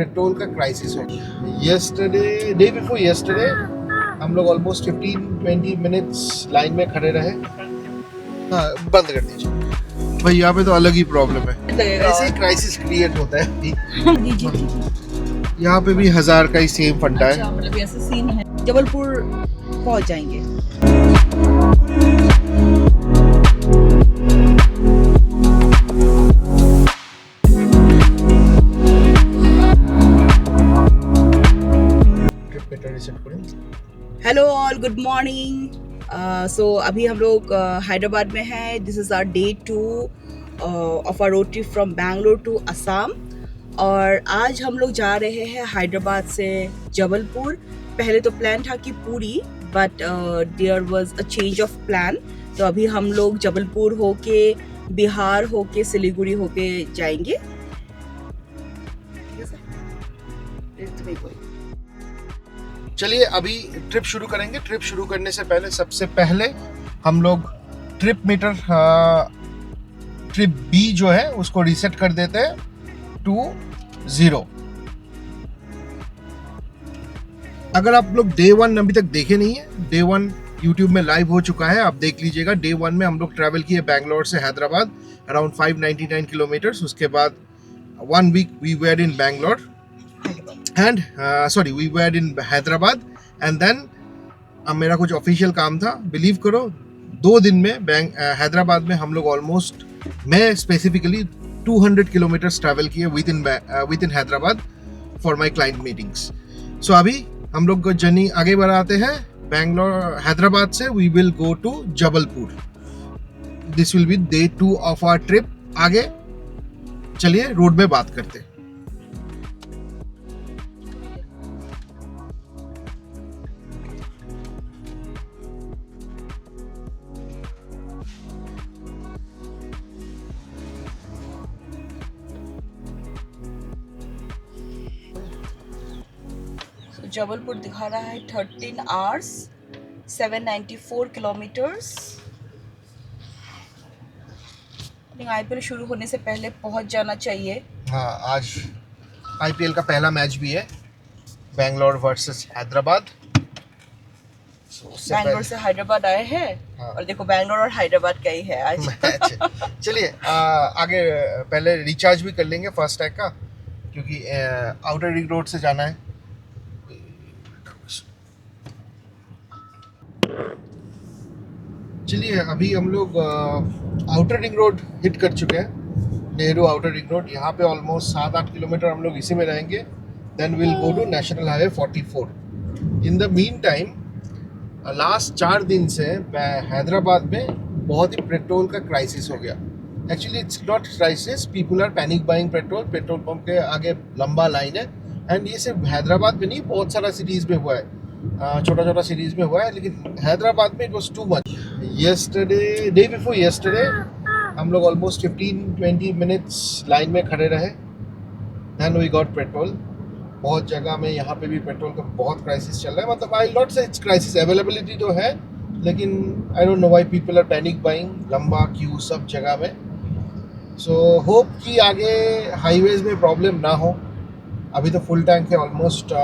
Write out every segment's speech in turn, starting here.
Petrol का crisis हो गया। यस्टरडे, डे बिफोर यस्टरडे हम लोग ऑलमोस्ट 15-20 मिनट्स लाइन में खड़े रहे। हाँ, बंद कर दीजिए भाई, यहाँ पे तो अलग ही प्रॉब्लम है, ऐसे ही क्राइसिस क्रिएट होता है। यहाँ पे भी 1000 का ही सेम फंडा है। अच्छा, मतलब ऐसा सीन है। जबलपुर पहुंच जाएंगे। Hello all, good morning. So अभी हम लोग हैदराबाद में हैं। This is our day 2 of our road trip from Bangalore to Assam. और आज हम लोग जा रहे हैं हैदराबाद से जबलपुर। पहले तो प्लान था कि पूरी, but there was a change of plan. तो अभी हम लोग जबलपुर होके, बिहार होके, सिलीगुड़ी होके जाएंगे। चलिए अभी ट्रिप शुरू करेंगे। ट्रिप शुरू करने से पहले सबसे पहले हम लोग ट्रिप मीटर, ट्रिप बी जो है उसको रीसेट कर देते हैं टू 0। अगर आप लोग डे 1 अभी तक देखे नहीं है, डे 1 यूट्यूब में लाइव हो चुका है, आप देख लीजिएगा। डे 1 में हम लोग ट्रैवल किए बैंगलोर से हैदराबाद अराउंड 599 किलोमीटर्स। उसके बाद 1 week we were in Bangalore and we were in Hyderabad and then मेरा कुछ ऑफिशियल काम था। बिलीव करो 2 दिन में हैदराबाद में हम लोग ऑलमोस्ट, मैं स्पेसिफिकली 200 किलोमीटर्स ट्रैवल किए within Hyderabad for my client meetings. So अभी हम लोग जर्नी आगे बढ़ाते हैं। बैंगलोर हैदराबाद से we will go to Jabalpur. This will be day 2 of our trip. आगे चलिए रोड में बात करते हैं। जबलपुर दिखा रहा है 13 आवर्स 794 किलोमीटर्स। आईपीएल शुरू होने से पहले पहुंच जाना चाहिए। हाँ, आज आईपीएल का पहला मैच भी है, बैंगलोर वर्सेस हैदराबाद। बैंगलोर से हैदराबाद आए हैं। हाँ। और देखो बैंगलोर और हैदराबाद का ही है आज। चलिए आगे पहले रिचार्ज भी कर लेंगे फास्टैग का, क्योंकि आउटर रिंग रोड से जाना है। चलिए अभी हम लोग आउटर रिंग रोड हिट कर चुके हैं, नेहरू आउटर रिंग रोड। यहाँ पे ऑलमोस्ट 7-8 किलोमीटर हम लोग इसी में रहेंगे। Then will go to national highway 44। In the mean time last 4 दिन से हैदराबाद में बहुत ही पेट्रोल का क्राइसिस हो गया। Actually it's not crisis, people are panic buying petrol pump के आगे लंबा लाइन है। एंड ये सिर्फ हैदराबाद में नहीं, बहुत सारा सिटीज़ में हुआ है, छोटा छोटा सिटीज़ में हुआ है, लेकिन हैदराबाद में it was too much. Yesterday, day before yesterday हम लोग ऑलमोस्ट 15-20 मिनट्स लाइन में खड़े रहे। Then we got petrol. बहुत जगह में यहाँ पे भी पेट्रोल का बहुत क्राइसिस चल रहा है। मतलब I not say it's crisis, availability तो है, लेकिन I don't know why people are panic buying. लंबा क्यू सब जगह में। सो होप कि आगे हाईवेज में प्रॉब्लम ना हो। अभी तो फुल टैंक है, ऑलमोस्ट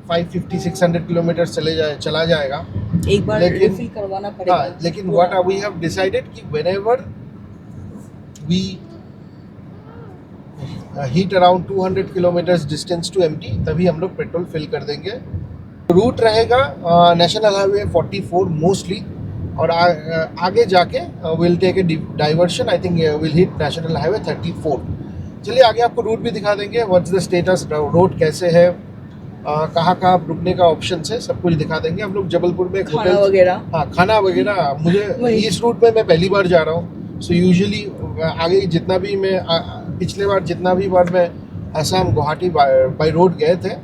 550-600 किलोमीटर चला जाएगा एक बार रिफिल करवाना पड़ेगा। हाँ, लेकिन व्हाट वी हैव डिसाइडेड कि whenever we hit around 200 kilometres distance to empty, तभी हम लोग पेट्रोल फिल कर देंगे। रूट रहेगा नेशनल हाईवे 44 मोस्टली, और आगे जाके will take a diversion. I think will hit national highway 34। चलिए आगे आपको रूट भी दिखा देंगे, व्हाट्स द स्टेटस, रोड कैसे है, कहाँ कहाँ रुकने का ऑप्शन है, सब कुछ दिखा देंगे। हम लोग जबलपुर में खाना वगैरह, हाँ खाना वगैरह, मुझे इस रूट में मैं पहली बार जा रहा हूँ। सो यूजुअली आगे जितना भी मैं पिछले बार जितना भी बार मैं असम गुवाहाटी बाय रोड गए थे,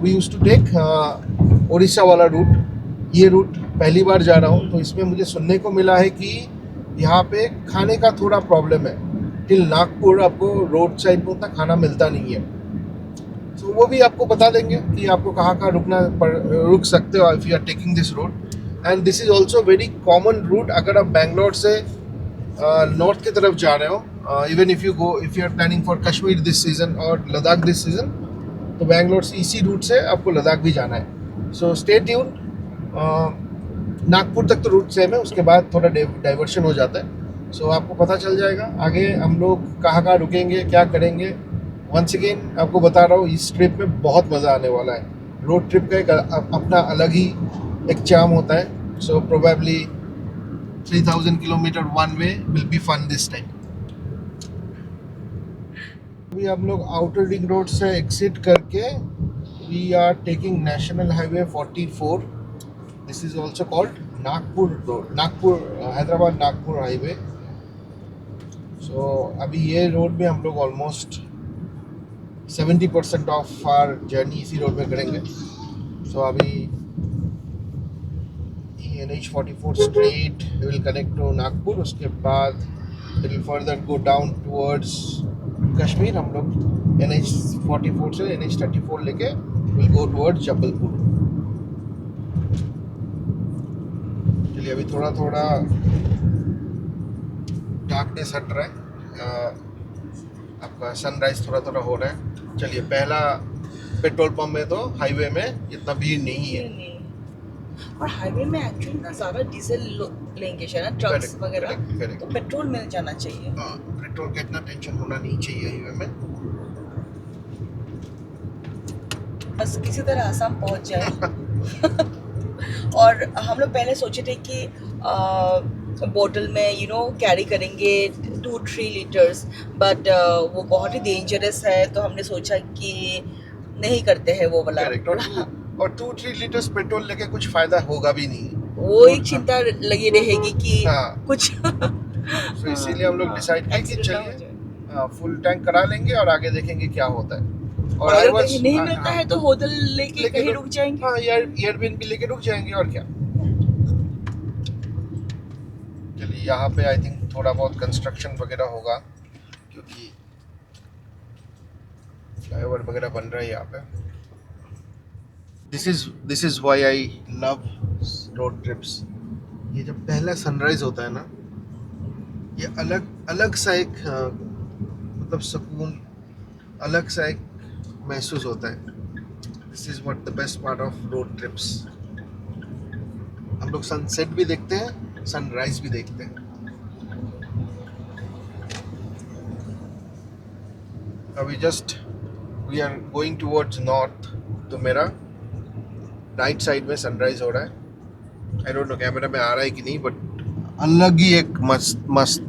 we used to take Orissa वाला रूट। ये रूट पहली बार जा रहा हूँ, तो इसमें मुझे सुनने को मिला है कि यहाँ पे खाने का थोड़ा प्रॉब्लम है। टिल नागपुर आपको रोड साइड में उतना खाना मिलता नहीं है। तो वो भी आपको बता देंगे कि आपको कहाँ कहाँ रुक सकते हो if you are taking this road. And this is also very common route. अगर आप बैंगलोर से नॉर्थ की तरफ जा रहे हो, even if you are planning for Kashmir this season और लद्दाख दिस सीजन, तो बैंगलोर से इसी रूट से आपको लद्दाख भी जाना है. So stay tune. नागपुर तक तो रूट सेम है, उसके बाद थोड़ा डाइवर्शन हो जाता है. सो आपको पता चल जाएगा आगे हम लोग कहाँ कहाँ रुकेंगे, क्या करेंगे. वंस अगेन आपको बता रहा हूँ, इस ट्रिप में बहुत मज़ा आने वाला है. रोड ट्रिप का एक अपना अलग ही एक चार्म होता है. So probably 3000 kilometer one way will be fun this time. अभी हम लोग आउटर रिंग रोड से एग्जिट करके we are taking national highway 44. This is also called Nagpur road, Nagpur Hyderabad Nagpur highway. So अभी ये रोड में हम लोग ऑलमोस्ट 70% ऑफ आवर जर्नी इसी रोड में करेंगे. सो अभी NH44 straight will connect to Nagpur. उसके बाद it will further go down towards Kashmir. हम लोग NH44 से NH34 लेके विल गो टुवर्ड्स जबलपुर. चलिए अभी थोड़ा थोड़ा डार्कनेस हट रहा है, आपका सनराइज थोड़ा थोड़ा हो रहा है. चलिए पहला पेट्रोल पंप में तो हाईवे में इतना भीड़ नहीं है. और हाईवे में एक्चुअली ना ज़्यादा डीजल लेंगे शायद ट्रक्स वगैरह, तो पेट्रोल मिल जाना चाहिए. पेट्रोल का इतना टेंशन होना नहीं चाहिए हाईवे में. बस किसी तरह आसाम पहुंच जाए. और हम लोग पहले सोचे थे कि बोतल में कैरी करेंगे 2-3 लीटर्स, बट वो बहुत ही डेंजरस है, तो हमने सोचा कि नहीं करते हैं वो वाला. और 2-3 लीटर्स पेट्रोल लेके कुछ फायदा होगा भी नहीं. वो एक चिंता लगी रहेगी कि कुछ. तो इसीलिए हम लोग डिसाइड किया कि चलिए फुल टैंक करा लेंगे और आगे देखेंगे क्या होता है. और अगर कहीं नहीं मिलता है तो होटल लेके कहीं रुक जाएंगे. हाँ, एयरबीएनबी लेके रुक जाएंगे और क्या. चलिए यहाँ पे आई थिंक थोड़ा बहुत कंस्ट्रक्शन वगैरह होगा, क्योंकि फ्लाईओवर वगैरह बन रहा है यहाँ पे. This is why I love road trips. ये जब पहला सनराइज होता है ना, ये अलग सा एक मतलब सुकून, अलग सा एक महसूस होता है. This is what the best part of road trips. हम लोग सनसेट भी देखते हैं, सनराइज भी देखते हैं. अभी just we are going towards north, तो मेरा राइट साइड में सनराइज हो रहा है. आई डोंट नो कैमरा में आ रहा है कि नहीं, बट अलग ही एक मस्त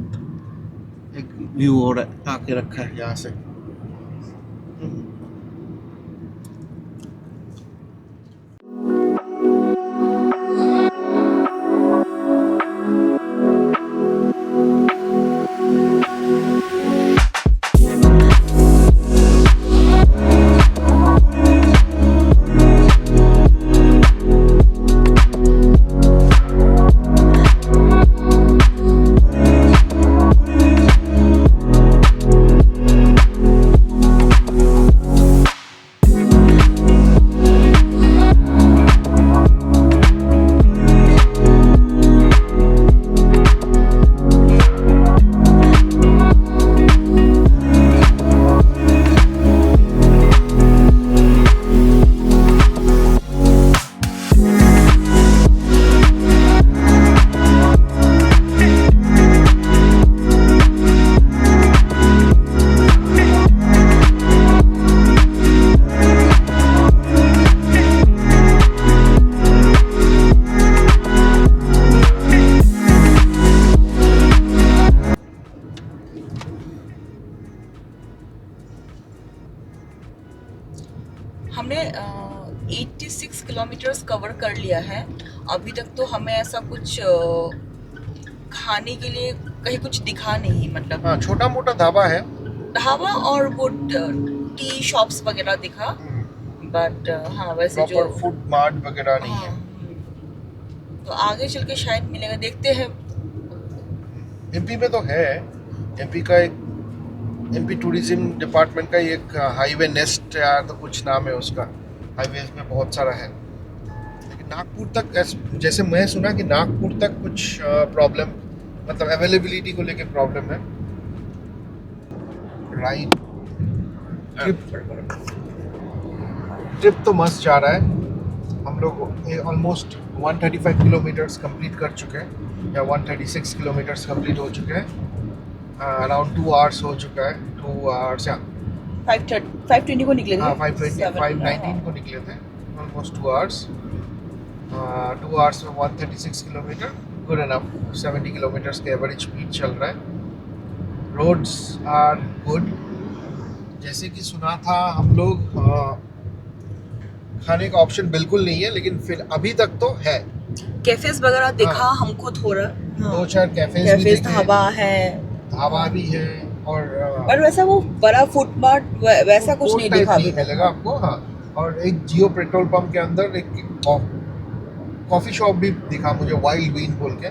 एक व्यू हो रहा है, आके रखा है यहाँ से. हमने 86 किलोमीटर्स कवर कर लिया है अभी तक. तो हमें ऐसा कुछ खाने के लिए कहीं कुछ दिखा नहीं, मतलब हाँ, छोटा मोटा ढाबा है, ढाबा और वो टी शॉप्स वगैरह दिखा, बट हाँ वैसे जो फूड मार्ट वगैरह नहीं है. तो आगे चल के शायद मिलेगा, देखते हैं. एमपी में तो है, एमपी का एक एमपी टूरिज्म डिपार्टमेंट का एक हाईवे नेस्ट या तो कुछ नाम है उसका, हाईवे में बहुत सारा है. लेकिन नागपुर तक जैसे मैं सुना कि नागपुर तक कुछ प्रॉब्लम, मतलब अवेलेबिलिटी को लेके प्रॉब्लम है. राइड ट्रिप तो मस्त जा रहा है। हम लोग ऑलमोस्ट 135 किलोमीटर्स कंप्लीट कर चुके हैं, या 136 किलोमीटर्स कंप्लीट हो चुके हैं। अराउंड 2 आवर्स हो चुका है, 2 आवर्स या 520 को निकले थे। हाँ 519 को निकले थे, ऑलमोस्ट 2 आवर्स। 2 आवर्स में 136 किलोमीटर, गुड इनफ। 70 किलोमीटर्स के एवरेज स्पीड चल रहा है। Roads are good. जैसे कि सुना था हम लोग, खाने का ऑप्शन बिल्कुल नहीं है, लेकिन फिर अभी तक तो है। कैफेज वगैरह देखा हाँ। हमको थोड़ा, हाँ। 2-4 कैफेज भी कैफेज, दिखे, ढाबा है, ढाबा भी है, और पर वैसा वो बड़ा फुटपाथ वैसा कुछ नहीं दिखा अभी तक। मिलेगा आपको। हाँ, और एक जियो पेट्रोल पंप के अंदर एक कॉफी शॉप भी दिखा मुझे, वाइल्ड बीन बोल के।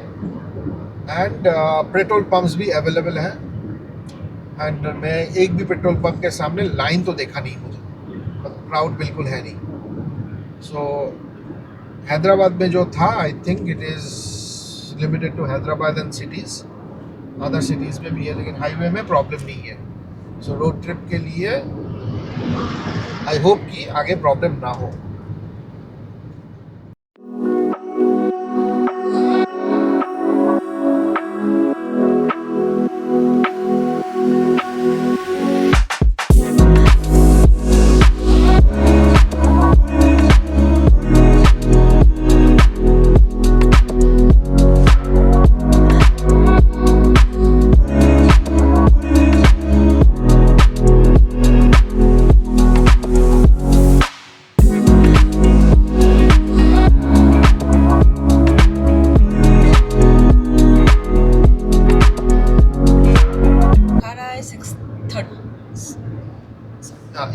एंड पेट्रोल पंप्स भी अवेलेबल है। एंड मैं एक भी पेट्रोल पंप के सामने लाइन तो देखा नहीं मुझे, क्राउड बिल्कुल है नहीं। सो हैदराबाद में जो था, I think it is limited to Hyderabad and cities. Other cities में भी है, लेकिन हाईवे में प्रॉब्लम नहीं है। सो रोड ट्रिप के लिए आई होप कि आगे प्रॉब्लम ना हो।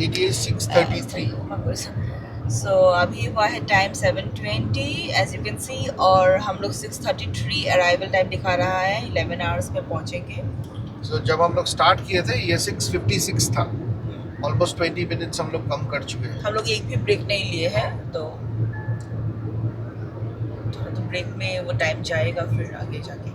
It is 6:33. सो अभी हुआ है time 7:20 as you can see, और हम लोग 6:33 अराइवल टाइम दिखा रहा है। 11 आवर्स में पहुंचेंगे। So जब हम लोग स्टार्ट किए थे ये 6:56 था, ऑलमोस्ट 20 मिनट्स हम लोग कम कर चुके हैं। हम लोग एक भी ब्रेक नहीं लिए हैं, तो थोड़ा तो ब्रेक में वो टाइम जाएगा फिर आगे जाके।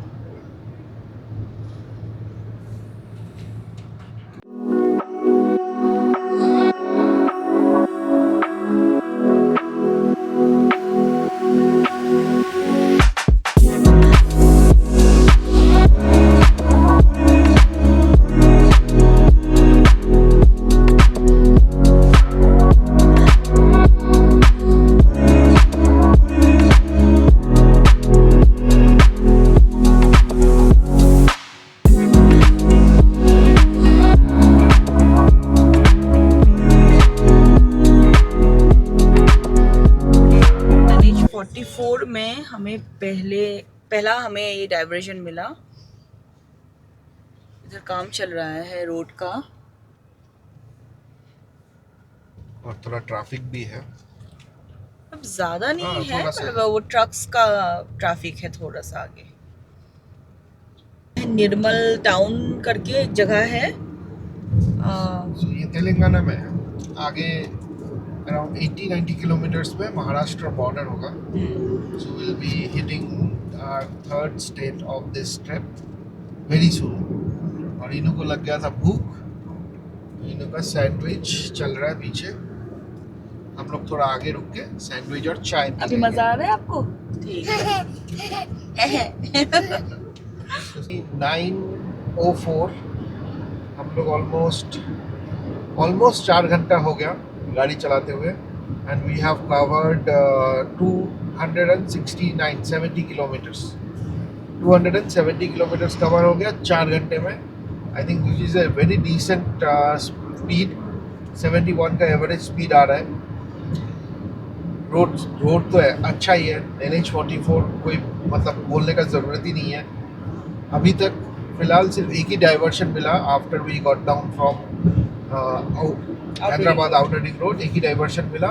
में हमें पहला हमें ये डाइवर्जन मिला। इधर काम चल रहा है रोड का, और थोड़ा ट्रैफिक भी है। अब ज्यादा नहीं है, थोड़ा वो ट्रक्स का ट्रैफिक है थोड़ा सा आगे। निर्मल टाउन करके एक जगह है, ये तेलंगाना में है। आगे अराउंड 80-90 किलोमीटर्स पे महाराष्ट्र बॉर्डर होगा। So will be hitting third state of this trip very soon. और इन्हों को लग गया था भूख, इन्हों का सैंडविच चल रहा है पीछे। हम लोग थोड़ा आगे रुक के सैंडविच और चाय पी अभी मजा आ रहा है आपको? ठीक है। 9:04 हम लोग ऑलमोस्ट 4 घंटा हो गया गाड़ी चलाते हुए। And we have covered 270 kilometres. 270 kilometres cover हो गया 4 घंटे में। I think this is a very decent speed. 71 का एवरेज स्पीड आ रहा है। रोड तो है, अच्छा ही है। NH44 कोई मतलब बोलने का ज़रूरत ही नहीं है। अभी तक फ़िलहाल सिर्फ एक ही डाइवर्शन मिला after we got down from Hyderabad outer ring road. एक ही डाइवर्शन मिला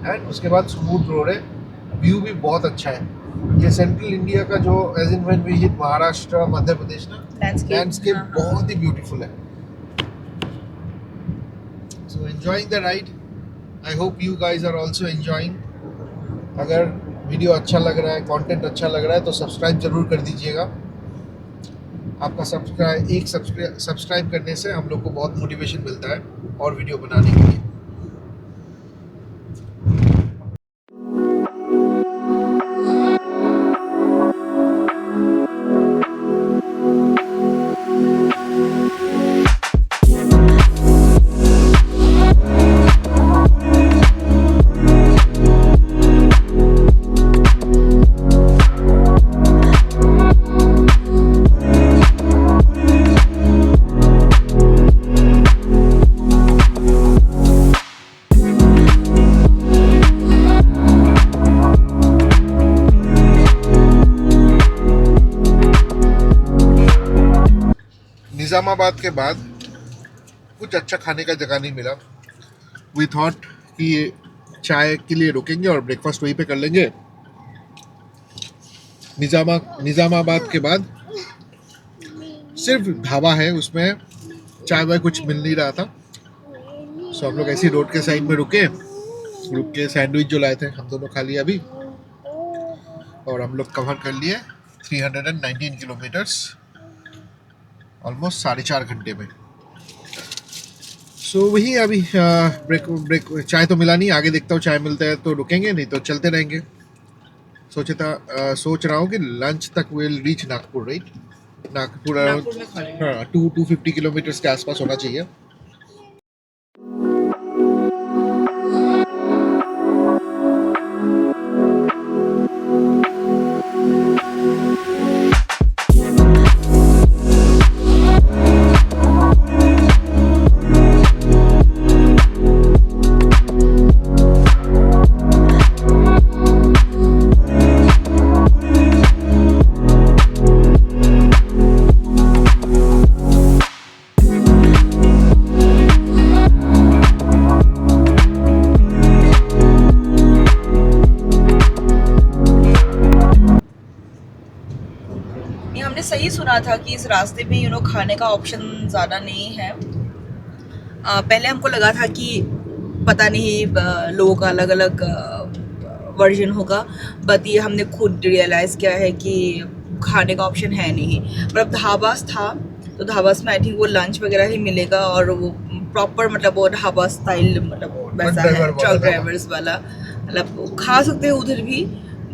एंड उसके बाद स्मूथ रोड है। व्यू भी बहुत अच्छा है। ये सेंट्रल इंडिया का जो as in when we hit Maharashtra Madhya Pradesh ना, लैंडस्केप बहुत ही ब्यूटीफुल है। So enjoying the ride. I hope you guys are also enjoying. अगर वीडियो अच्छा लग रहा है, कंटेंट अच्छा लग रहा है तो सब्सक्राइब जरूर कर दीजिएगा। आपका सब्सक्राइब करने से हम लोग को बहुत मोटिवेशन मिलता है और वीडियो बनाने के लिए। निज़ामाबाद के बाद कुछ अच्छा खाने का जगह नहीं मिला। वी थॉट कि चाय के लिए रुकेंगे और ब्रेकफास्ट वहीं पे कर लेंगे। निज़ामाबाद के बाद सिर्फ ढाबा है, उसमें चाय वाय कुछ मिल नहीं रहा था। सो हम लोग ऐसी रोड के साइड में रुक के सैंडविच जो लाए थे हम दोनों खा लिया अभी, और हम लोग कवर कर लिए 319 किलोमीटर्स ऑलमोस्ट 4.5 घंटे में। सो वही अभी ब्रेक चाय तो मिला नहीं, आगे देखता हूँ चाय मिलता है तो रुकेंगे, नहीं तो चलते रहेंगे। सोच रहा हूँ कि लंच तक will reach Nagpur, right? Nagpur Nagpur में खा लेंगे। हाँ 250 किलोमीटर्स के आसपास होना चाहिए। ये हमने सही सुना था कि इस रास्ते में खाने का ऑप्शन ज़्यादा नहीं है। पहले हमको लगा था कि पता नहीं लोगों का अलग अलग वर्जन होगा, बट ये हमने खुद रियलाइज़ किया है कि खाने का ऑप्शन है नहीं। मतलब ढाबास था तो ढाबास में आई थिंक वो लंच वगैरह ही मिलेगा, और वो प्रॉपर मतलब वो ढाबा स्टाइल मतलब वैसा है, ट्रक ड्राइवर्स वाला, मतलब खा सकते हो उधर भी।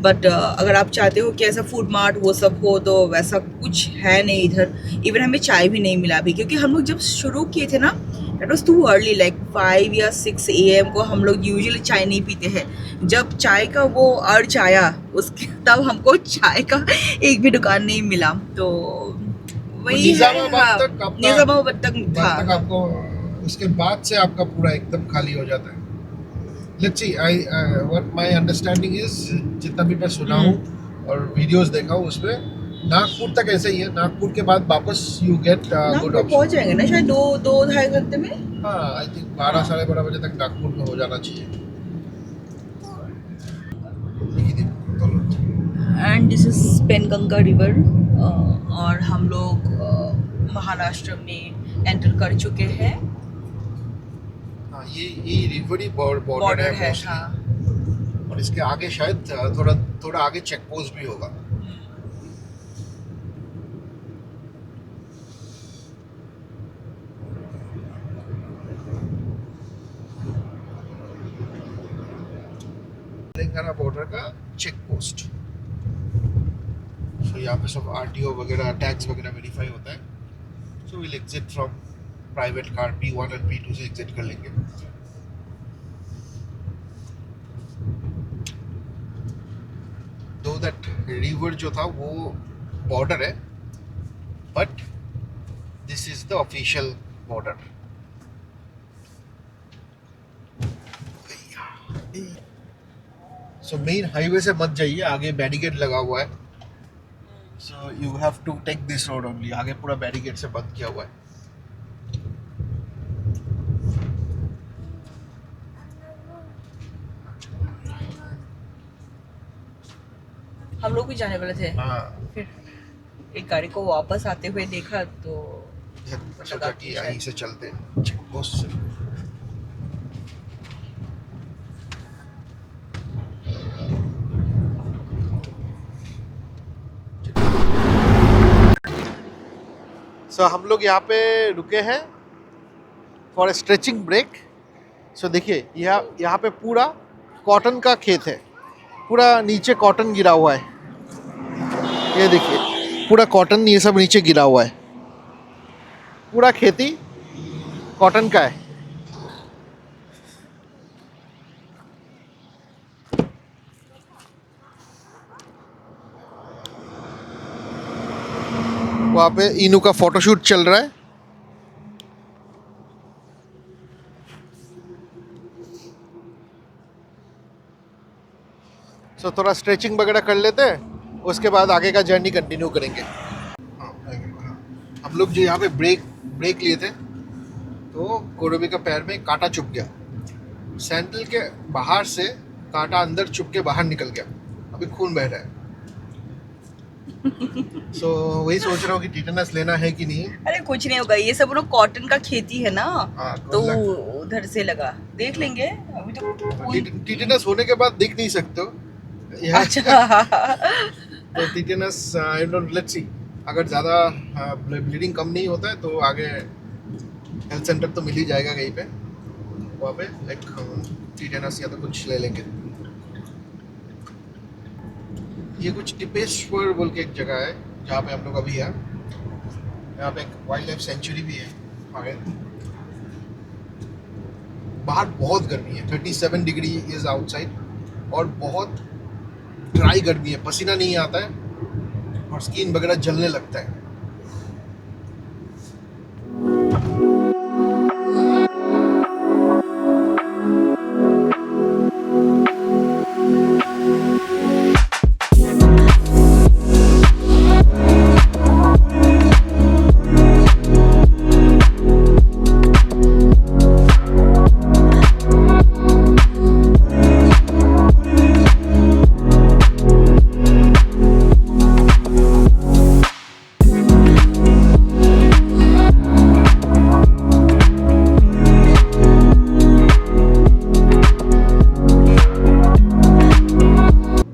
बट अगर आप चाहते हो कि ऐसा फूड मार्ट वो सब हो तो वैसा कुछ है नहीं इधर। इवन हमें चाय भी नहीं मिला अभी, क्योंकि हम लोग जब शुरू किए थे ना that was too early, like 5 या 6 AM को हम लोग यूजुअली चाय नहीं पीते हैं। जब चाय का वो अर्ज आया उसके तब हमको चाय का एक भी दुकान नहीं मिला। तो वही है, निजामाबाद तक था। आपको उसके बाद से आपका पूरा एकदम खाली हो जाता है। Let's see, what my understanding is, जितना भी मैं सुना हूँ और वीडियोस देखा हूँ उसमें नागपुर तक ऐसा ही है। नागपुर के बाद वापस यू गेट गुड ऑप्शन। पहुंच जाएंगे ना शायद 2-2.5 घंटे में। हाँ आई थिंक 12 साढ़े 12 बजे तक नागपुर में हो जाना चाहिए। And this is Penganga river, और हम लोग महाराष्ट्र में एंटर कर चुके हैं। हाँ ये रिवर ही बॉर्डर है हाँ। और इसके आगे शायद थोड़ा आगे चेक पोस्ट भी होगा। तेलंगाना बॉर्डर का चेक पोस्ट। सो यहाँ पे सब RTO वगैरह टैक्स वगैरह वेरीफाई होता है। So will exit from private car P1 और P2 से एग्जिट कर लेंगे। दो दैट रिवर जो था वो बॉर्डर है, but this is the official border. So main highway से मत जाइए, आगे बैरिकेड लगा हुआ है। So you have to take this road only. आगे पूरा बैरिकेड से बंद किया हुआ है। हम लोग भी जाने वाले थे, हाँ फिर एक गाड़ी को वापस आते हुए देखा तो सोचा कि यहीं से चलते चेक पोस्ट से। सो हम लोग यहाँ पे रुके हैं फॉर ए स्ट्रेचिंग ब्रेक। सो देखिए यहाँ पे पूरा कॉटन का खेत है, पूरा नीचे कॉटन गिरा हुआ है। ये देखिए पूरा कॉटन ये सब नीचे गिरा हुआ है, पूरा खेती कॉटन का है। वहाँ पे इनू का फोटोशूट चल रहा है। सो थोड़ा स्ट्रेचिंग वगैरह कर लेते हैं, उसके बाद आगे का जर्नी कंटिन्यू करेंगे। हम लोग जो यहाँ पे ब्रेक लिए थे तो कोरोबी का पैर में कांटा चुभ गया, सैंडल के बाहर से कांटा अंदर चुभ के बाहर निकल गया, अभी खून बह रहा है। सो वही सोच रहा हूँ कि टिटेनस लेना है कि नहीं। अरे कुछ नहीं होगा, ये सब लोग कॉटन का खेती है ना, तो उधर से लगा देख लेंगे। अभी तो टिटेनस होने के बाद दिख नहीं सकते हो। अच्छा तो tetanus I don't, let's see, अगर ज़्यादा ब्लीडिंग कम नहीं होता है तो आगे हेल्थ सेंटर तो मिल ही जाएगा कहीं पे, वहाँ पे लाइक टिटेनस या तो कुछ ले लेंगे। ये कुछ टिपेश्वर बोल के एक जगह है जहाँ पे हम लोग अभी हैं। यहाँ पे एक वाइल्ड लाइफ सेंचुरी भी है आगे। बाहर बहुत गर्मी है, 37 डिग्री इज आउटसाइड, और बहुत ड्राई गर्मी है, पसीना नहीं आता है और स्किन वगैरह जलने लगता है।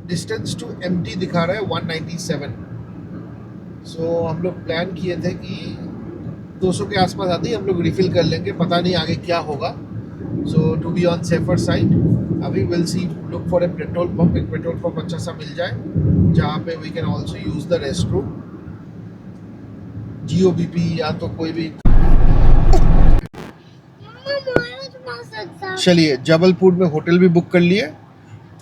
डिस्टेंस टू एम्प्टी दिखा रहा है 197। सो हम लोग प्लान किए थे कि 200 के आसपास आते ही हम लोग रिफिल कर लेंगे, पता नहीं आगे क्या होगा। So to be on safer side अभी will see look for a petrol pump, एक पेट्रोल पंप अच्छा सा मिल जाए जहाँ पे we can also use the rest room, GOBP या तो कोई भी। चलिए जबलपुर में होटल भी बुक कर लिए,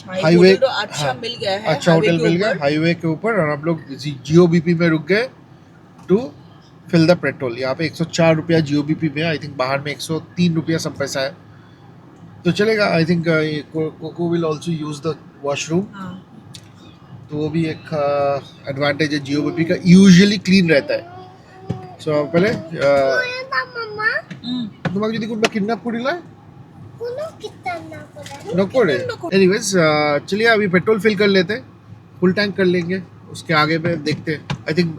हाईवे तो अच्छा मिल गया है, अच्छा होटल मिल गया हाईवे के ऊपर, और हम लोग GOBP में रुक गए टू फिल द पेट्रोल। यहाँ पे 104 रुपया GOBP में, आई थिंक बाहर में 103 रुपया सब पैसा है, तो चलेगा। I think Koko will also use the washroom, तो वो भी एक एडवांटेज है GOBP का, यूजुअली क्लीन रहता है। सो पहले तुम्हारा যদি কোনটা কিডন্যাপ করিলা नकोड़े। एनीवेज चलिए अभी पेट्रोल फिल कर लेते हैं, फुल टैंक कर लेंगे, उसके आगे पे देखते हैं। आई थिंक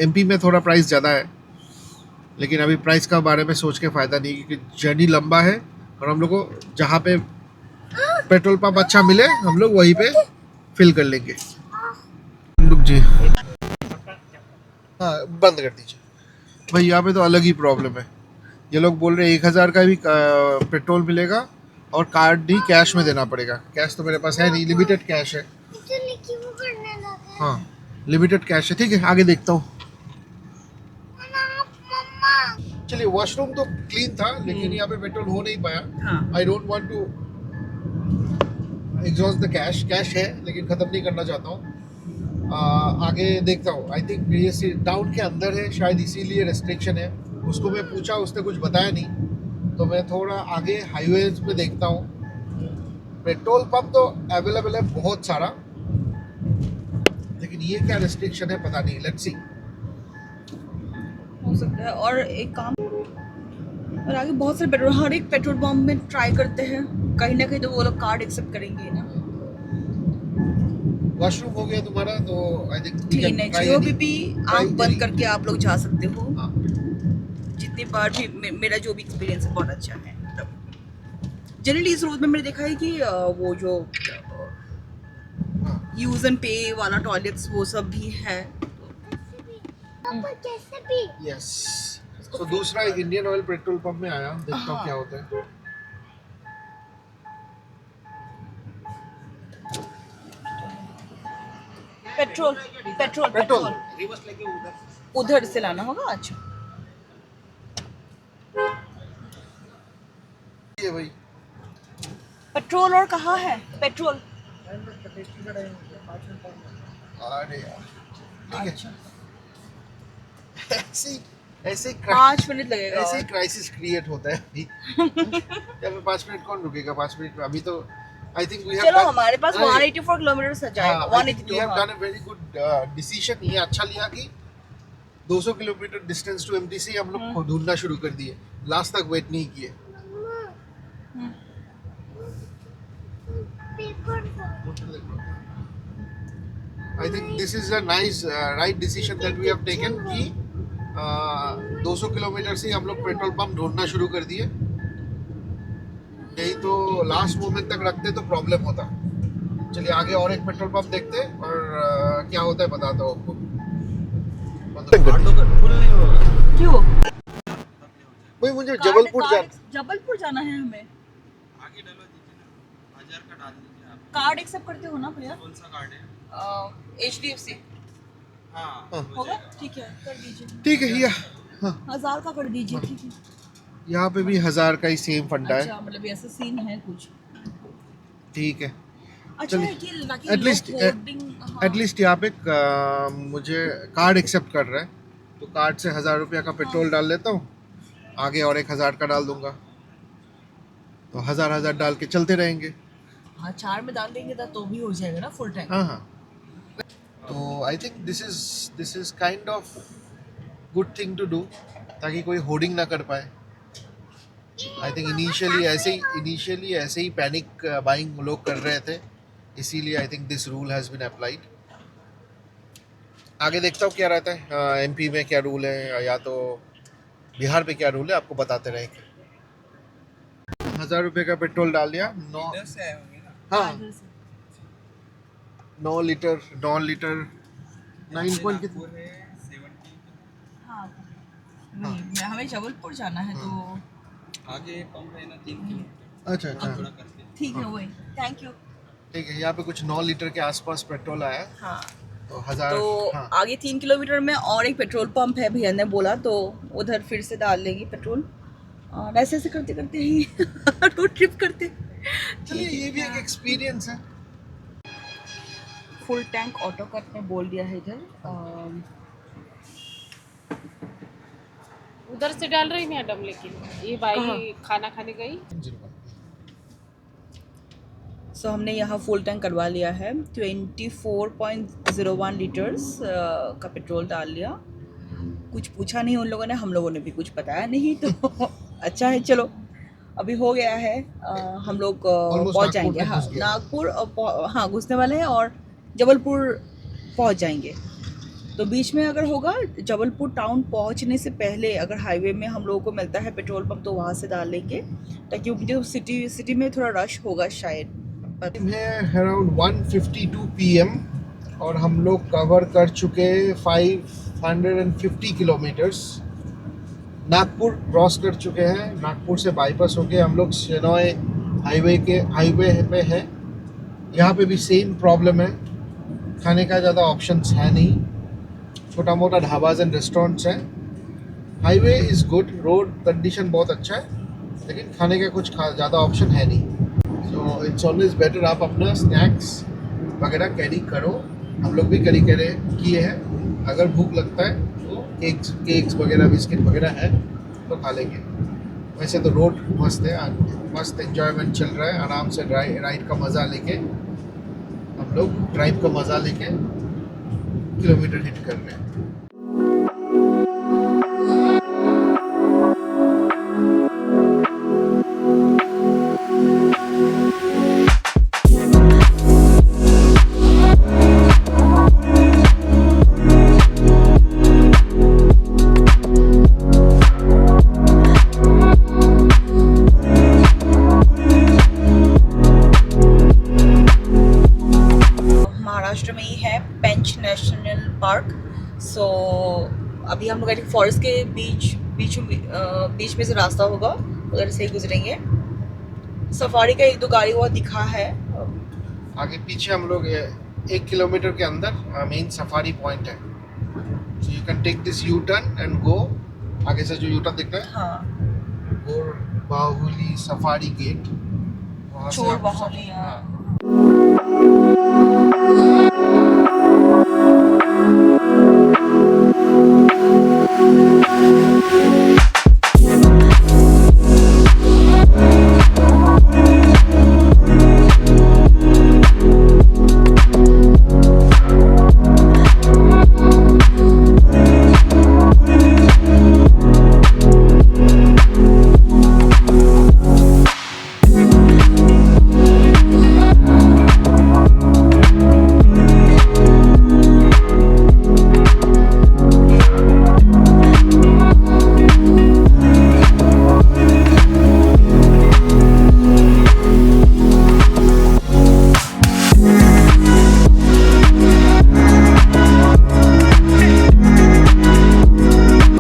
MP में थोड़ा प्राइस ज़्यादा है, लेकिन अभी प्राइस का बारे में सोच के फ़ायदा नहीं, क्योंकि जर्नी लंबा है और हम लोग को जहाँ पे पेट्रोल पंप अच्छा मिले हम लोग वहीं पे फिल कर लेंगे। रुक जी, हाँ बंद कर दीजिए भाई। यहाँ पे तो अलग ही प्रॉब्लम है, ये लोग बोल रहे हैं 1000 का भी पेट्रोल मिलेगा और कार्ड नहीं कैश में देना पड़ेगा। कैश तो मेरे पास है नहीं, लिमिटेड कैश है। हाँ लिमिटेड कैश है, ठीक है आगे देखता हूँ। चलिए वॉशरूम तो क्लीन था, लेकिन यहाँ पे पेट्रोल हो नहीं पाया। I don't want to exhaust the cash, cash है लेकिन ख़त्म नहीं करना चाहता हूँ। आगे देखता हूँ। आई थिंक BSC टाउन के अंदर है शायद, इसीलिए रेस्ट्रिक्शन है। उसको मैं पूछा, उसने कुछ बताया नहीं, तो मैं थोड़ा आगे हाईवेज पे देखता हूँ। पेट्रोल पंप तो अवेलेबल है बहुत सारा, लेकिन ये क्या रेस्ट्रिक्शन है पता नहीं, लेट्स सी। हो सकता है। और एक काम, और आगे बहुत सारे पेट्रोल, हर एक पेट्रोल पंप में ट्राई करते हैं, कहीं ना कहीं तो वो लोग कार्ड एक्सेप्ट करेंगे ना। वॉशरूम हो गया तुम्हारा, तो आई थिंक क्लीन है। GOBP आप बंद करके आप लोग जा सकते हो। हाँ। जितनी बार भी मेरा जो भी एक्सपीरियंस है बहुत अच्छा है। जनरली इस रोड में मैंने देखा है कि वो जो यूज एंड पे वाला टॉयलेट्स वो सब भी है। पापा कैसे भी यस। तो दूसरा एक इंडियन ऑयल पेट्रोल पंप में आया, देखता हूँ हाँ। क्या होता है। पेट्रोल पेट्रोल पेट्रोल पेट्रोल उधर से लाना होगा। अच्छा, ये भाई पेट्रोल और कहाँ है पेट्रोल? अरे यार ठीक है। अच्छा, ऐसे ऐसे 5 मिनट लगेगा ऐसे और। क्राइसिस क्रिएट होता है अभी। या फिर 5 मिनट कौन रुकेगा 5 मिनट में? अभी तो आई थिंक वी हैव चलो हमारे पास 184 किलोमीटर है, हाँ, I think we 182। have हाँ। done a very good decision। ये अच्छा लिया कि 200 किलोमीटर डिस्टेंस टू एमटीसी हम लोग को ढूंढना शुरू कर दिए, लास्ट तक वेट नहीं किए। Paper I think this is a nice right decision that we have taken कि 200 किलोमीटर से हम लोग पेट्रोल पंप ढूंढना शुरू कर दिए। यही तो लास्ट मोमेंट तक रखते तो प्रॉब्लम होता। चलिए आगे और एक पेट्रोल पंप देखते हैं और क्या होता है बताता हूँ आपको। क्यों? भाई मुझे जबलपुर जाना है हमें। आगे डालो दीजिए ना, 1000 का डाल दीजिए आप। कार्ड एक्सेप्ट करते हो ना भैया? कौन सा कार्ड है? HDFC हाँ हाँ। हो होगा, जाएगा। ठीक है कर दीजिए। ठीक है भैया। हाँ 1000 का कर दीजिए, ठीक है। यहाँ पे भी 1000 का ही सेम फंडा है। अच्छा, मतलब ऐसा सीन है कुछ। ठीक है अच्छा चलिए। है कि ताकि एटलीस्ट लोग hoarding- हाँ। एटलीस्ट यहाँ पे मुझे कार्ड एक्सेप्ट कर रहा है, तो कार्ड से 1000 रुपया का पेट्रोल डाल लेता हूँ, आगे और 1000 का डाल दूंगा, तो 1000 डाल के चलते रहेंगे। हाँ, 4 में डाल देंगे तो भी हो जाएगा ना फुल टैंक। हाँ हाँ। तो I think this is kind of good thing to do, ताकि कोई होर्डिंग ना कर पाए। आई थिंक इनिशियली ऐसे ही पैनिक बाइंग लोग कर रहे थे, इसीलिए I think this rule has been applied. आगे देखता हूँ क्या रहता है, एमपी में क्या रूल है या तो बिहार में क्या रूल है, आपको बताते रहेंगे। 1000 रुपये का पेट्रोल डाल दिया। इधर से आए होंगे ना? हाँ 9 लीटर 9 पॉइंट कितना? नागपुर है 70। हाँ, वही, हमें जबलपुर जाना है तो आगे पंप है ना 3 किलोमीटर, अच्छा अच्छा थोड़ा करके। ठीक है, वही। Thank you. ठीक है। यहाँ पे कुछ 9 लीटर के आसपास पेट्रोल आया, हाँ, तो 1000। तो हाँ आगे 3 किलोमीटर में और एक पेट्रोल पंप है, भैया ने बोला, तो उधर फिर से डाल लेंगे पेट्रोल। और ऐसे ऐसे करते करते ही रोड ट्रिप करते। चलिए, ये भी एक एक्सपीरियंस है। फुल टैंक ऑटो कट ने बोल दिया है इधर। उधर से डाल रही मैडम, लेकिन ये भाई खाना खाने गई। सो हमने यहाँ फुल टैंक करवा लिया है, 24.01 लीटर्स का पेट्रोल डाल लिया। कुछ पूछा नहीं उन लोगों ने, हम लोगों ने भी कुछ बताया नहीं, तो अच्छा है। चलो अभी हो गया है, हम लोग Almost पहुँच जाएंगे। नागपुर हाँ, में घुस गए। नागपुर हाँ घुसने वाले हैं और जबलपुर पहुँच जाएंगे। तो बीच में अगर होगा, जबलपुर टाउन पहुंचने से पहले अगर हाईवे में हम लोगों को मिलता है पेट्रोल पंप, तो वहाँ से डाल लेंगे, ताकि जो सिटी में थोड़ा रश होगा शायद। टाइम है अराउंड 1:52 PM और हम लोग कवर कर चुके 550 किलोमीटर्स। नागपुर क्रॉस कर चुके हैं, नागपुर से बाईपास होके हम लोग शेनॉय हाईवे पे हैं। यहाँ पे भी सेम प्रॉब्लम है, खाने का ज़्यादा ऑप्शंस है नहीं, छोटा मोटा ढाबाज एंड रेस्टोरेंट्स हैं। Highway is good, road condition बहुत अच्छा है, लेकिन खाने का कुछ ज़्यादा ऑप्शन है नहीं। सो इट्स ऑलवेज बेटर आप अपना स्नैक्स वगैरह कैरी करो। हम लोग भी कैरी किए हैं। अगर भूख लगता है तो केक्स वगैरह बिस्किट वगैरह है तो खा लेंगे। वैसे तो रोड मस्त है, मस्त एंजॉयमेंट चल रहा है। आराम से राइड का मज़ा लेके हम लोग ड्राइव का मज़ा लेके किलोमीटर हिट कर रहे हैं। महाराष्ट्र में ही है पेंच नेशनल पार्क। सो अभी हम लोग फॉरेस्ट के बीच में से रास्ता होगा, उधर से ही गुजरेंगे। सफारी का 1-2 गाड़ी वहाँ दिखा है। आगे पीछे हम लोग 1 किलोमीटर के अंदर मेन सफारी पॉइंट है। So you can take this U turn and go. आगे से जो यू टर्न दिख रहा है, हाँ, और बाहुली सफारी गेट, वहाँ से चोर आप- बाहुली, हाँ।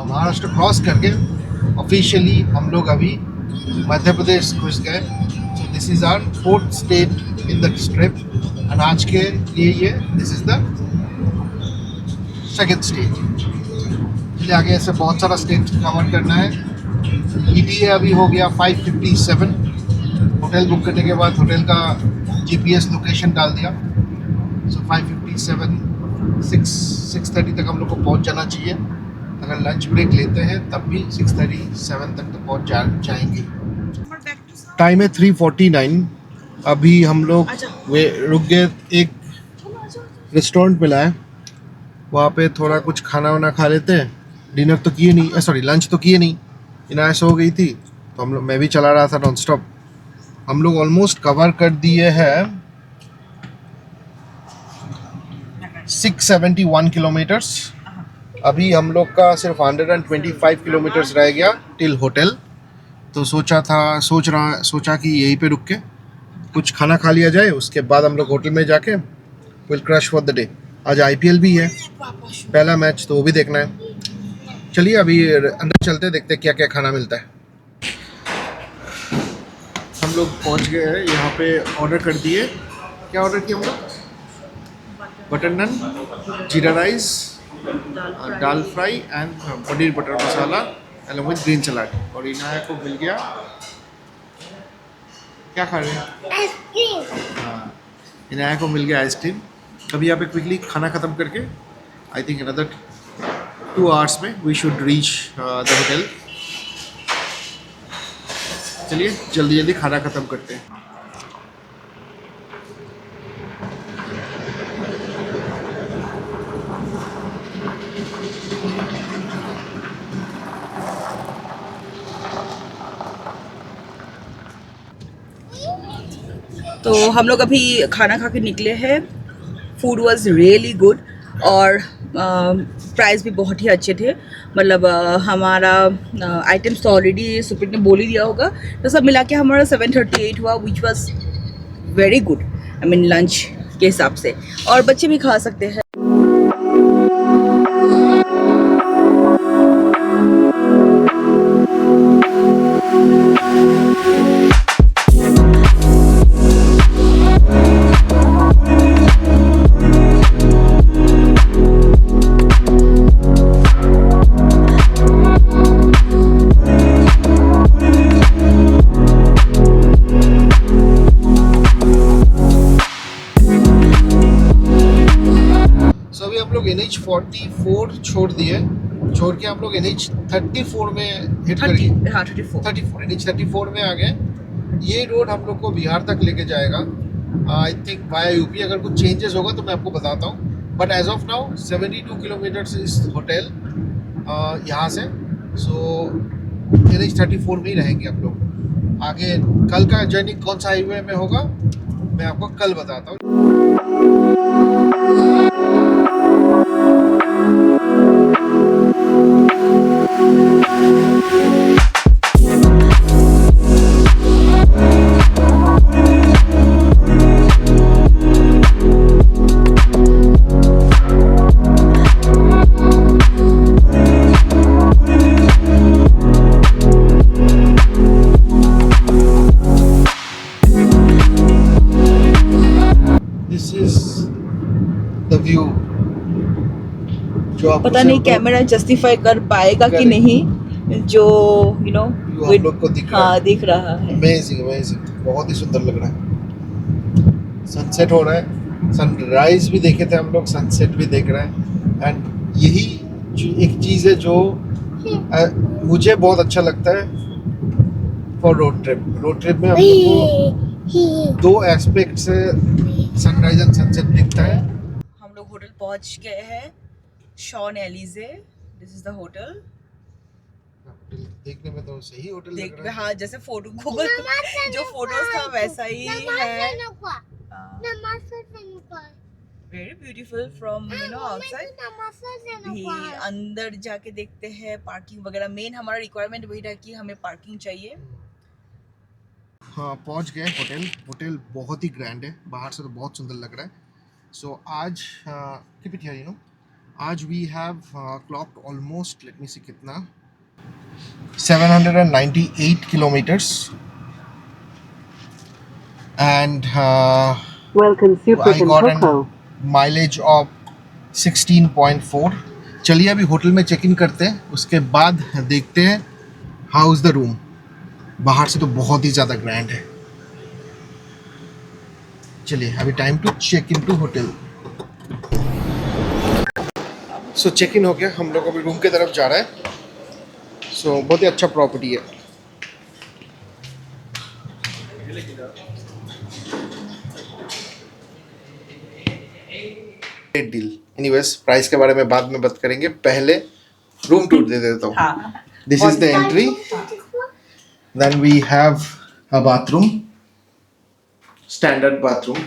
महाराष्ट्र क्रॉस करके ऑफिशियली हम लोग अभी मध्य प्रदेश घुस गए। So this is our 4th state in the trip, and आज के लिए ये this is the 2nd state. इसलिए आगे ऐसे बहुत सारा स्टेट कवर करना है। ETA अभी हो गया 5:57। होटल बुक करने के बाद होटल का GPS लोकेशन डाल दिया। सो 5:57, 6:30 तक हम लोग को पहुंच जाना चाहिए। अगर लंच ब्रेक लेते हैं तब भी 6:37 तक तो पहुंच जाएंगे। टाइम है 3:49। अभी हम लोग वे रुक गए, एक रेस्टोरेंट मिला है, वहाँ पे थोड़ा कुछ खाना वाना खा लेते हैं। डिनर तो किए नहीं, सॉरी लंच तो किए नहीं, इनायस हो गई थी तो हम लोग, मैं भी चला रहा था नॉन स्टॉप। हम लोग ऑलमोस्ट कवर कर दिए हैं 671 किलोमीटर्स। अभी हम लोग का सिर्फ 125 किलोमीटर्स रह गया टिल होटल। तो सोचा कि यहीं पे रुक के कुछ खाना खा लिया जाए, उसके बाद हम लोग होटल में जाके will crush for the day. आज IPL भी है, पहला मैच, तो वो भी देखना है। चलिए अभी अंदर चलते, देखते क्या क्या खाना मिलता है। हम लोग पहुंच गए हैं यहाँ पे, ऑर्डर कर दिए। क्या ऑर्डर किया हम लोग? Butter naan, jeera rice, dal fry and paneer butter masala along with green salad. और इनाया को मिल गया, क्या खा रहे हैं? आइसक्रीम। हाँ, इनाया को मिल गया आइसक्रीम। अभी यहाँ पे क्विकली खाना ख़त्म करके आई थिंक अनदर 2 आवर्स में we should reach the hotel. चलिए जल्दी जल्दी खाना ख़त्म करते हैं। तो हम लोग अभी खाना खा के निकले हैं। फूड वॉज रियली गुड और प्राइस भी बहुत ही अच्छे थे। मतलब हमारा आइटम्स तो ऑलरेडी सुप्रीत ने बोल ही दिया होगा, तो सब मिला के हमारा 738 हुआ, which was very good. I mean lunch के हिसाब से, और बच्चे भी खा सकते हैं। NH44 छोड़ दिए, छोड़ के हम लोग NH34 में हिट करेंगे। 34 NH34 में आ गए। ये रोड हम लोग को बिहार तक लेके जाएगा, आई थिंक वाया यूपी। अगर कुछ चेंजेस होगा तो मैं आपको बताता हूँ, but as of now 72 kilometres इस होटल यहाँ से। सो NH34 में ही रहेंगे हम लोग। आगे कल का जर्नी कौन सा हाईवे में होगा मैं आपको कल बताता हूँ। दिस इज द व्यू जो आपको पता नहीं कैमरा जस्टिफाई कर पाएगा कि Correct. नहीं, जो यू नो आप लोग को दिख रहा हाँ है। दिख रहा है। अमेजिंग अमेजिंग, बहुत ही सुंदर लग रहा है। सनसेट हो रहा है, सनराइज भी देखे थे हम लोग, सनसेट भी देख रहे हैं। एंड यही एक चीज़ है जो मुझे बहुत अच्छा लगता है for road trip. Road trip में हम लोग को दो एस्पेक्ट से सनराइज एंड सनसेट दिखता है। हम लोग होटल पहुंच गए हैं, Champs Elysees, this is the hotel. देखने में तो सही होटल लग देखने रहा है। हाँ जैसे फोटो गूगल जो फोटोज था वैसा ही है। Very beautiful from you know outside. भी अंदर जाके देखते हैं पार्किंग वगैरह। मेन हमारा रिक्वायरमेंट वही था कि हमें पार्किंग चाहिए। हाँ पहुंच गए होटल। होटल बहुत ही ग्रैंड है, बाहर से तो बहुत सुंदर लग रहा है। सो आज keep it here you know, आज we have clocked almost, let me see कितना, 798 kilometers and Welcome I Super got Coco. a mileage of 16.4। चलिए अभी होटल में चेक इन करते हैं, उसके बाद देखते हैं हाउ इज द रूम। बाहर से तो बहुत ही ज़्यादा ग्रैंड है। चलिए अभी time to check in to hotel. So check in हो गया, हम लोग अभी रूम की तरफ जा रहा है। सो बहुत ही अच्छा प्रॉपर्टी है। Great deal. एनीवेज प्राइस के बारे में बाद में बात करेंगे, पहले रूम टूर दे देता हूँ। हाँ this is the entry, then we have a bathroom, standard bathroom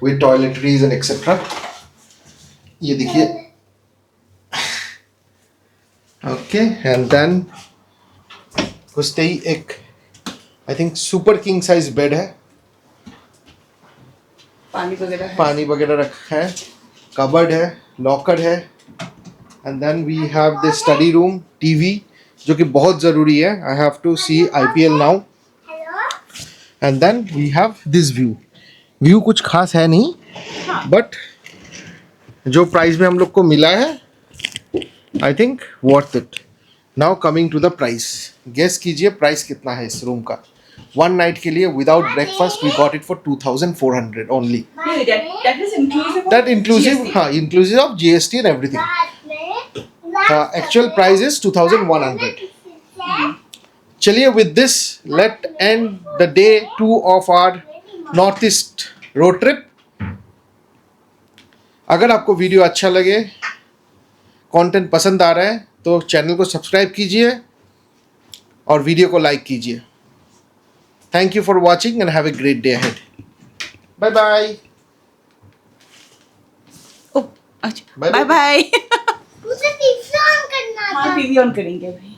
with toiletries and etcetera. ये देखिए, ओके। एंड देन घुसते ही एक I think super king size bed है, पानी वगैरह है। पानी वगैरह रखा है, कबर्ड है, लॉकर है। And then we have the study room, TV जो कि बहुत ज़रूरी है। I have to see IPL now. And then we have this view. View कुछ खास है नहीं, बट जो प्राइस में हम लोग को मिला है I think worth it. Now coming to the price, guess कीजिए प्राइस कितना है इस रूम का। वन नाइट के लिए without breakfast we got it for 2400 only. That is inclusive of That inclusive, GST. हाँ, inclusive of GST and everything. Actual price is 2100. चलिए with this let end the day 2 of our Northeast road trip. अगर आपको video अच्छा लगे, content पसंद आ रहा है तो चैनल को सब्सक्राइब कीजिए और वीडियो को लाइक कीजिए। Thank you for watching and have a great day ahead. Bye bye. Oh, अच्छा Bye बाय bye. बाय। मुझे टीवी ऑन करना था। हाँ टीवी ऑन करेंगे अभी।